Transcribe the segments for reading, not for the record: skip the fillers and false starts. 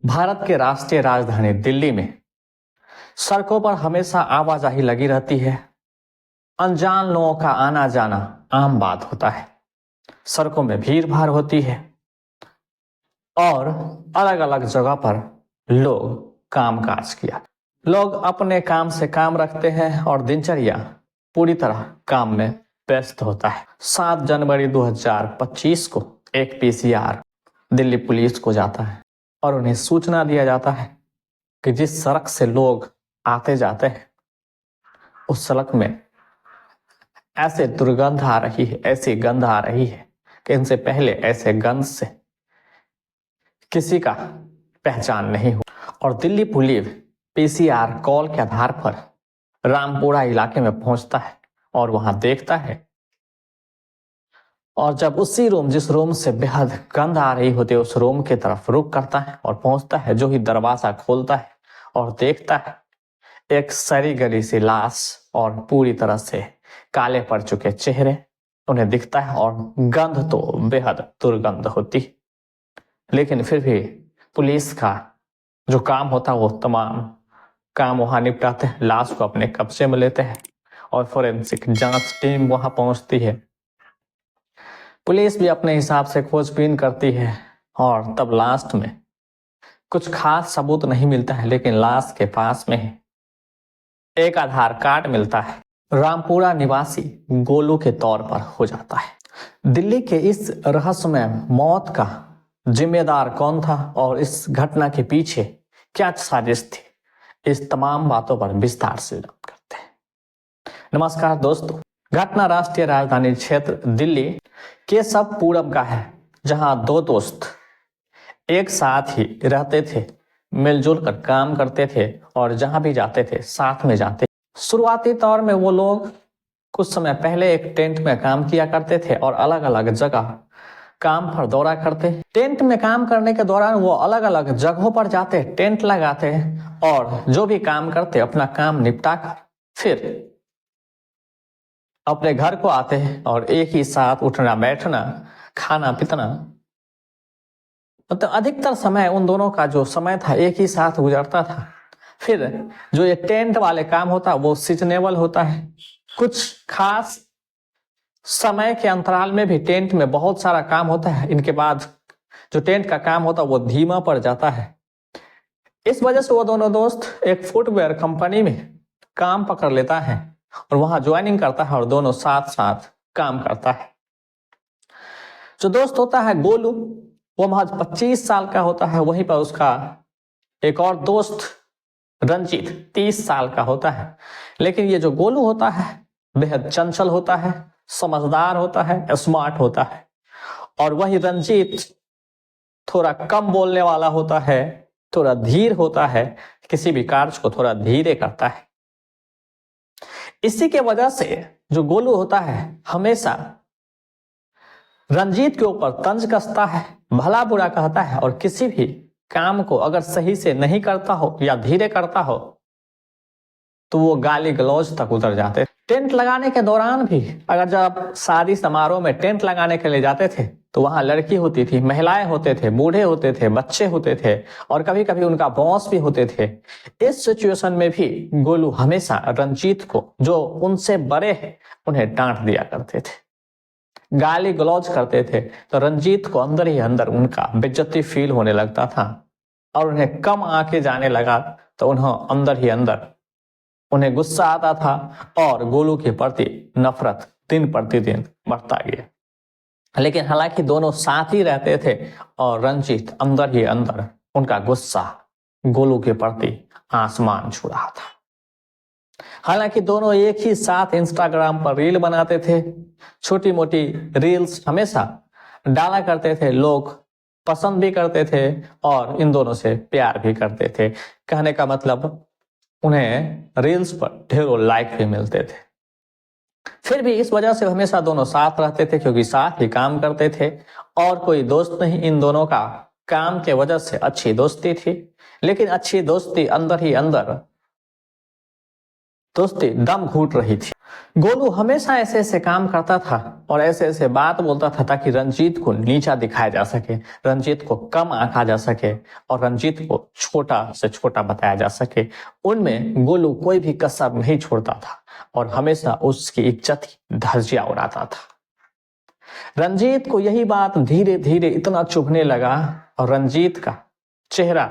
भारत के राष्ट्रीय राजधानी दिल्ली में सड़कों पर हमेशा आवाजाही लगी रहती है। अनजान लोगों का आना जाना आम बात होता है। सड़कों में भीड़ भाड़ होती है और अलग अलग जगह पर लोग काम काज किया। लोग अपने काम से काम रखते हैं और दिनचर्या पूरी तरह काम में व्यस्त होता है। 7 जनवरी 2025 को एक पीसीआर दिल्ली पुलिस को जाता है और उन्हें सूचना दिया जाता है कि जिस सड़क से लोग आते जाते हैं उस सड़क में ऐसे दुर्गंध आ रही है, ऐसी गंध आ रही है कि इनसे पहले ऐसे गंध से किसी का पहचान नहीं हो। और दिल्ली पुलिस पीसीआर कॉल के आधार पर रामपुरा इलाके में पहुंचता है और वहां देखता है। और जब उसी रूम जिस रूम से बेहद गंध आ रही होती है उस रूम की तरफ रुख करता है और पहुंचता है, जो ही दरवाजा खोलता है और देखता है एक सड़ी गली सी लाश और पूरी तरह से काले पड़ चुके चेहरे उन्हें दिखता है। और गंध तो बेहद दुर्गंध होती, लेकिन फिर भी पुलिस का जो काम होता है वो तमाम काम वहां निपटाते हैं। लाश को अपने कब्जे में लेते हैं और फोरेंसिक जांच टीम वहां पहुंचती है। पुलिस भी अपने हिसाब से खोजबीन करती है और तब लास्ट में कुछ खास सबूत नहीं मिलता है, लेकिन लाश के पास में एक आधार कार्ड मिलता है। रामपुरा निवासी गोलू के तौर पर हो जाता है। दिल्ली के इस रहस्यमय मौत का जिम्मेदार कौन था और इस घटना के पीछे क्या साजिश थी, इस तमाम बातों पर विस्तार से बात करते हैं। नमस्कार दोस्तों, घटना राष्ट्रीय राजधानी क्षेत्र दिल्ली के सब पूरब का है, जहां 2 दोस्त एक साथ ही रहते थे, मिलजुल कर काम करते थे और जहां भी जाते थे साथ में जाते। शुरुआती तौर में वो लोग कुछ समय पहले एक टेंट में काम किया करते थे और अलग अलग जगह काम पर दौरा करते। टेंट में काम करने के दौरान वो अलग अलग जगहों पर जाते, टेंट लगाते और जो भी काम करते अपना काम निपटा कर फिर अपने घर को आते हैं और एक ही साथ उठना बैठना खाना पीना, मतलब अधिकतर समय उन दोनों का जो समय था एक ही साथ गुजरता था। फिर जो ये टेंट वाले काम होता है वो सीजनेबल होता है। कुछ खास समय के अंतराल में भी टेंट में बहुत सारा काम होता है, इनके बाद जो टेंट का काम होता है वो धीमा पड़ जाता है। इस वजह से वो दोनों दोस्त एक फुटवेयर कंपनी में काम पकड़ लेता है और वहां ज्वाइनिंग करता है और दोनों साथ साथ काम करता है। जो दोस्त होता है गोलू वो महज 25 साल का होता है। वहीं पर उसका एक और दोस्त रंजीत 30 साल का होता है। लेकिन ये जो गोलू होता है बेहद चंचल होता है, समझदार होता है, स्मार्ट होता है। और वही रंजीत थोड़ा कम बोलने वाला होता है, थोड़ा धीर होता है, किसी भी कार्य को थोड़ा धीरे करता है। इसी के वजह से जो गोलू होता है हमेशा रंजीत के ऊपर तंज कसता है, भला बुरा कहता है और किसी भी काम को अगर सही से नहीं करता हो या धीरे करता हो तो वो गाली गलौज तक उतर जाते। टेंट लगाने के दौरान भी अगर जब शादी समारोह में टेंट लगाने के लिए जाते थे तो वहां लड़की होती थी, महिलाएं होते थे, बूढ़े होते थे, बच्चे होते थे और कभी कभी उनका बॉस भी होते थे। इस सिचुएशन में भी गोलू हमेशा रंजीत को, जो उनसे बड़े हैं, उन्हें डांट दिया करते थे, गाली गलौज करते थे। तो रंजीत को अंदर ही अंदर उनका बेइज्जती फील होने लगता था और उन्हें कम आके जाने लगा तो उन्हें अंदर ही अंदर उन्हें गुस्सा आता था और गोलू के प्रति नफरत दिन प्रतिदिन बढ़ता गया। लेकिन हालांकि दोनों साथ ही रहते थे और रंजीत अंदर ही अंदर उनका गुस्सा गोलू के प्रति आसमान छू रहा था। हालांकि दोनों एक ही साथ इंस्टाग्राम पर रील बनाते थे, छोटी मोटी रील्स हमेशा डाला करते थे, लोग पसंद भी करते थे और इन दोनों से प्यार भी करते थे। कहने का मतलब उन्हें रील्स पर ढेरों लाइक भी मिलते थे। फिर भी इस वजह से हमेशा दोनों साथ रहते थे क्योंकि साथ ही काम करते थे और कोई दोस्त नहीं। इन दोनों का काम के वजह से अच्छी दोस्ती थी, लेकिन अच्छी दोस्ती अंदर ही अंदर दोस्ती दम घुट रही थी। गोलू हमेशा ऐसे ऐसे काम करता था और ऐसे ऐसे बात बोलता था ताकि रंजीत को नीचा दिखाया जा सके, रंजीत को कम आंका जा सके और रंजीत को छोटा से छोटा बताया जा सके। उनमें गोलू कोई भी कसर नहीं छोड़ता था और हमेशा उसकी इज्जत की धज्जियां उड़ाता था। रंजीत को यही बात धीरे धीरे इतना चुभने लगा और रंजीत का चेहरा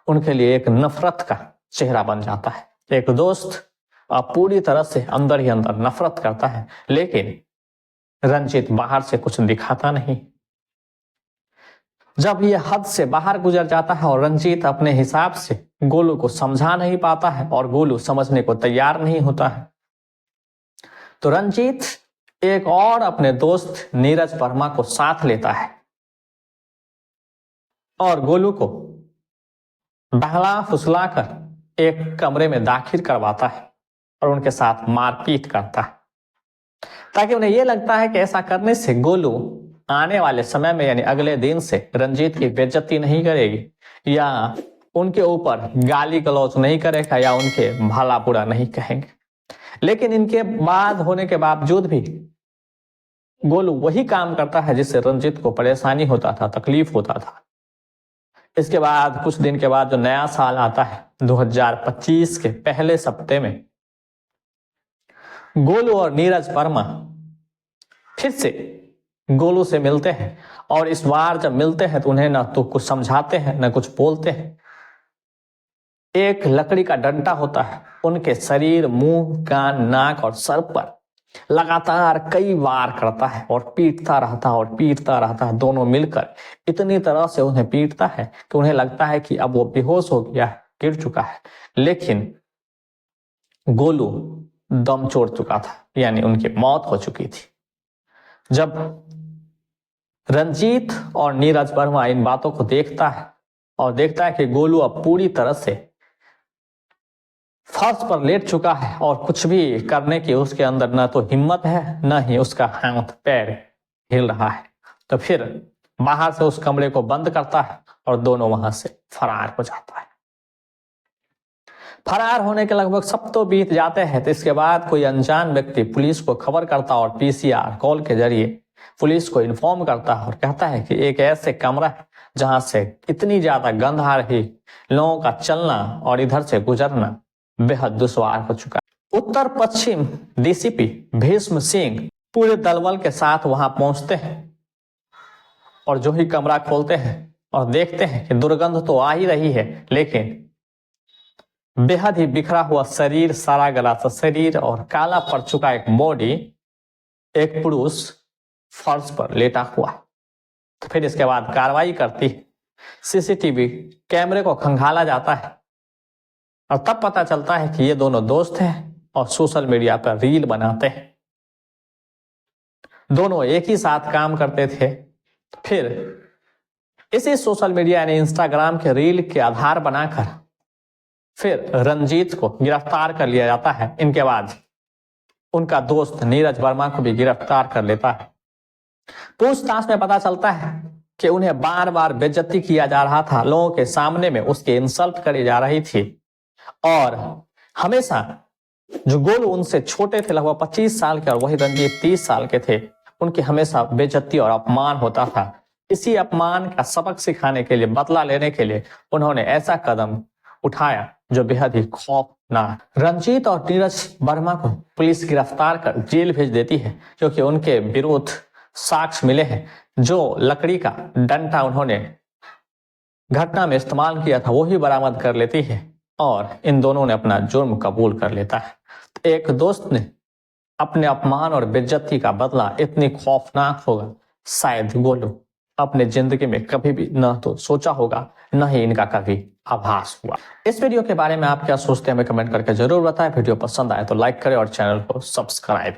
उनके लिए एक नफरत का चेहरा बन जाता है। एक दोस्त अब पूरी तरह से अंदर ही अंदर नफरत करता है, लेकिन रंजीत बाहर से कुछ दिखाता नहीं। जब यह हद से बाहर गुजर जाता है और रंजीत अपने हिसाब से गोलू को समझा नहीं पाता है और गोलू समझने को तैयार नहीं होता है, तो रंजीत एक और अपने दोस्त नीरज वर्मा को साथ लेता है और गोलू को बहला फुसलाकर एक कमरे में दाखिल करवाता है और उनके साथ मारपीट करता है, ताकि उन्हें यह लगता है कि ऐसा करने से गोलू आने वाले समय में यानी अगले दिन से रंजीत की बेइज्जती नहीं करेगी या उनके ऊपर गाली गलौज नहीं करेगा या उनके भला बुरा नहीं कहेंगे। लेकिन इनके बाद होने के बावजूद भी गोलू वही काम करता है जिससे रंजीत को परेशानी होता था, तकलीफ होता था। इसके बाद कुछ दिन के बाद जो नया साल आता है 2025 के पहले सप्ताह में गोलू और नीरज वर्मा फिर से गोलू से मिलते हैं और इस बार जब मिलते हैं तो उन्हें न तो कुछ समझाते हैं न कुछ बोलते हैं। एक लकड़ी का डंडा होता है उनके शरीर, मुंह, कान, नाक और सर पर लगातार कई बार करता है और पीटता रहता है। दोनों मिलकर इतनी तरह से उन्हें पीटता है कि उन्हें लगता है कि अब वो बेहोश हो गया है, गिर चुका है। लेकिन गोलू दम छोड़ चुका था, यानी उनकी मौत हो चुकी थी। जब रंजीत और नीरज वर्मा इन बातों को देखता है और देखता है कि गोलू अब पूरी तरह से फर्श पर लेट चुका है और कुछ भी करने की उसके अंदर न तो हिम्मत है न ही उसका हाथ पैर हिल रहा है, तो फिर बाहर से उस कमरे को बंद करता है और दोनों वहां से फरार हो जाता है। फरार होने के लगभग सब तो बीत जाते हैं, तो इसके बाद कोई अनजान व्यक्ति पुलिस को खबर करता और पीसीआर कॉल के जरिए पुलिस को इन्फॉर्म करता है और कहता है कि एक ऐसे कमरा है जहां से इतनी ज्यादा गंध आ रही, लोगों का चलना और इधर से गुजरना बेहद दुश्वार हो चुका है। उत्तर पश्चिम डीसीपी भीष्म सिंह पूरे दलबल के साथ वहां पहुंचते हैं और जो ही कमरा खोलते हैं और देखते हैं कि दुर्गंध तो आ ही रही है, लेकिन बेहद ही बिखरा हुआ शरीर, सारा गला सा शरीर और काला पड़ चुका एक बॉडी, एक पुरुष फर्श पर लेटा हुआ। तो फिर इसके बाद कार्रवाई करती है, सीसीटीवी कैमरे को खंगाला जाता है और तब पता चलता है कि ये दोनों दोस्त हैं और सोशल मीडिया पर रील बनाते हैं। दोनों एक ही साथ काम करते थे। फिर इसी सोशल मीडिया यानी इंस्टाग्राम के रील के आधार बनाकर फिर रंजीत को गिरफ्तार कर लिया जाता है। इनके बाद उनका दोस्त नीरज वर्मा को भी गिरफ्तार कर लेता है। पूछताछ में पता चलता है कि उन्हें बार बार बेइज्जती किया जा रहा था, लोगों के सामने में उसकी इंसल्ट करी जा रही थी और हमेशा जो गोलू उनसे छोटे थे, लगभग 25 साल के, और वही रंजीत 30 साल के थे, उनकी हमेशा बेइज्जती और अपमान होता था। इसी अपमान का सबक सिखाने के लिए, बदला लेने के लिए उन्होंने ऐसा कदम उठाया जो बेहद ही खौफनाक। रंजीत और नीरज वर्मा को पुलिस गिरफ्तार कर जेल भेज देती है क्योंकि उनके विरुद्ध साक्ष्य मिले हैं। जो लकड़ी का डंडा उन्होंने घटना में इस्तेमाल किया था वही बरामद कर लेती है और इन दोनों ने अपना जुर्म कबूल कर लेता है। एक दोस्त ने अपने अपमान और बेइज्जती का बदला इतनी खौफनाक होगा शायद गोलू अपने जिंदगी में कभी भी न तो सोचा होगा, न ही इनका कभी आभास हुआ। इस वीडियो के बारे में आप क्या सोचते हैं हमें कमेंट करके जरूर बताएं। वीडियो पसंद आए तो लाइक करें और चैनल को सब्सक्राइब